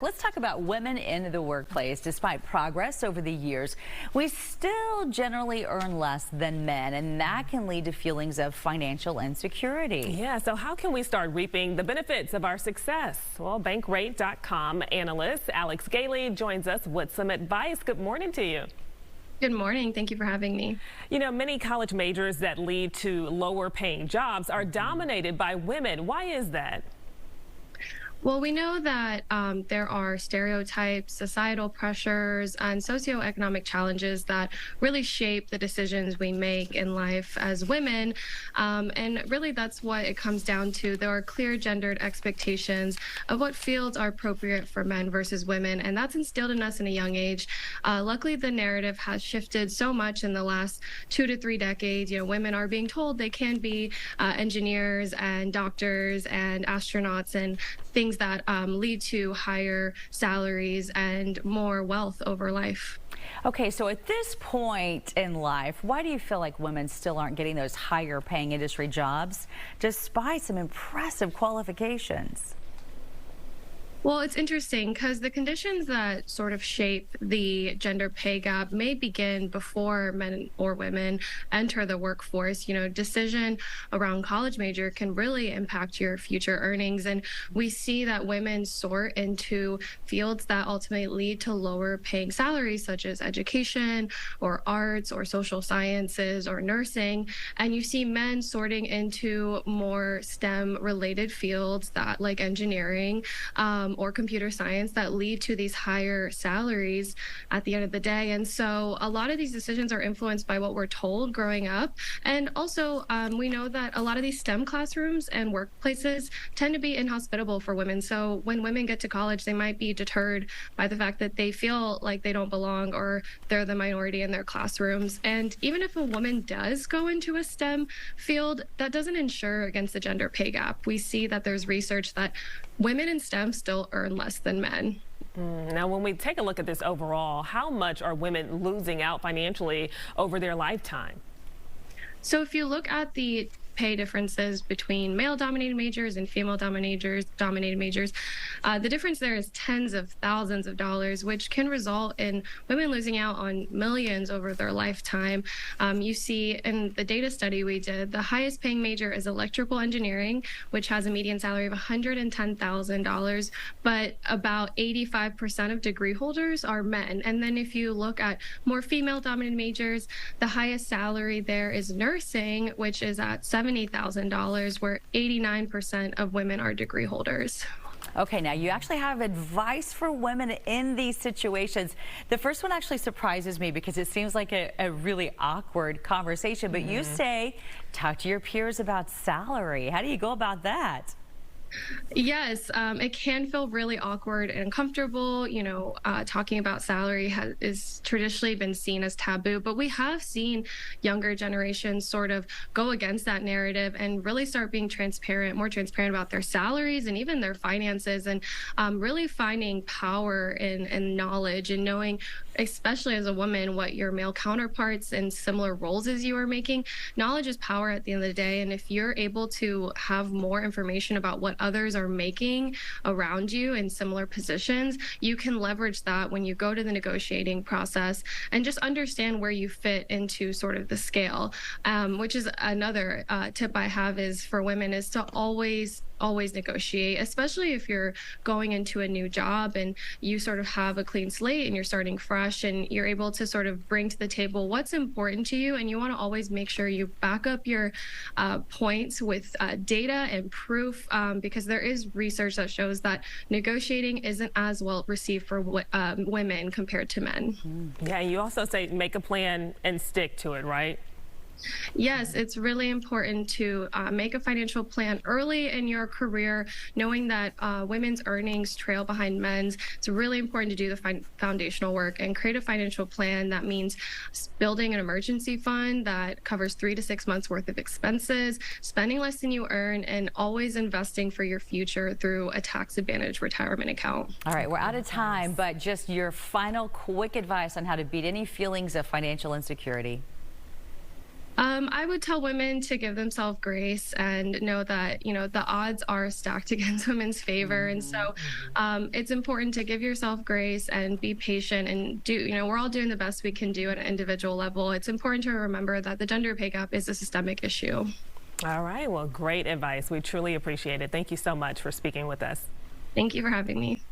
Let's talk about women in the workplace. Despite progress over the years, we still generally earn less than men, and that can lead to feelings of financial insecurity. Yeah, so how can we start reaping the benefits of our success? Well, Bankrate.com analyst Alex Gailey joins us with some advice. Good morning to you. Good morning. Thank you for having me. You know, many college majors that lead to lower paying jobs are dominated by women. Why is that? Well, we know that there are stereotypes, societal pressures, and socioeconomic challenges that really shape the decisions we make in life as women. And really, that's what it comes down to. There are clear gendered expectations of what fields are appropriate for men versus women, and that's instilled in us in a young age. Luckily, the narrative has shifted so much in the last 2 to 3 decades. You know, women are being told they can be engineers and doctors and astronauts and things that lead to higher salaries and more wealth over life. Okay, so at this point in life, why do you feel like women still aren't getting those higher paying industry jobs despite some impressive qualifications? Well, it's interesting because the conditions that sort of shape the gender pay gap may begin before men or women enter the workforce. You know, decision around college major can really impact your future earnings. And we see that women sort into fields that ultimately lead to lower paying salaries, such as education or arts or social sciences or nursing. And you see men sorting into more STEM related fields that like engineering, or computer science that lead to these higher salaries at the end of the day. And so a lot of these decisions are influenced by what we're told growing up. And also, we know that a lot of these STEM classrooms and workplaces tend to be inhospitable for women. So when women get to college, they might be deterred by the fact that they feel like they don't belong or they're the minority in their classrooms. And even if a woman does go into a STEM field, that doesn't ensure against the gender pay gap. We see that there's research that women in STEM still earn less than men. Now, when we take a look at this overall, how much are women losing out financially over their lifetime? So if you look at the pay differences between male-dominated majors and female-dominated majors, the difference there is tens of thousands of dollars, which can result in women losing out on millions over their lifetime. You see in the data study we did, the highest paying major is electrical engineering, which has a median salary of $110,000, but about 85% of degree holders are men. And then if you look at more female-dominated majors, the highest salary there is nursing, which is at $70,000, where 89% of women are degree holders. Okay, now you actually have advice for women in these situations. The first one actually surprises me because it seems like a really awkward conversation, but you say talk to your peers about salary. How do you go about that? Yes, it can feel really awkward and uncomfortable. You know, talking about salary is traditionally been seen as taboo, but we have seen younger generations sort of go against that narrative and really start being more transparent about their salaries and even their finances, and really finding power in knowledge and knowing, especially as a woman, what your male counterparts in similar roles as you are making. Knowledge is power at the end of the day, and if you're able to have more information about what others are making around you in similar positions, you can leverage that when you go to the negotiating process and just understand where you fit into sort of the scale, which is another tip I have is for women is to always negotiate, especially if you're going into a new job and you sort of have a clean slate and you're starting fresh and you're able to sort of bring to the table what's important to you. And you want to always make sure you back up your points with data and proof, because there is research that shows that negotiating isn't as well received for women compared to men. Yeah, you also say make a plan and stick to it, right? Yes, it's really important to make a financial plan early in your career, knowing that women's earnings trail behind men's. It's really important to do the foundational work and create a financial plan. That means building an emergency fund that covers 3 to 6 months worth of expenses, spending less than you earn, and always investing for your future through a tax-advantaged retirement account. All right, we're out of time, but just your final quick advice on how to beat any feelings of financial insecurity. I would tell women to give themselves grace and know that, the odds are stacked against women's favor. And so it's important to give yourself grace and be patient and we're all doing the best we can do at an individual level. It's important to remember that the gender pay gap is a systemic issue. All right. Well, great advice. We truly appreciate it. Thank you so much for speaking with us. Thank you for having me.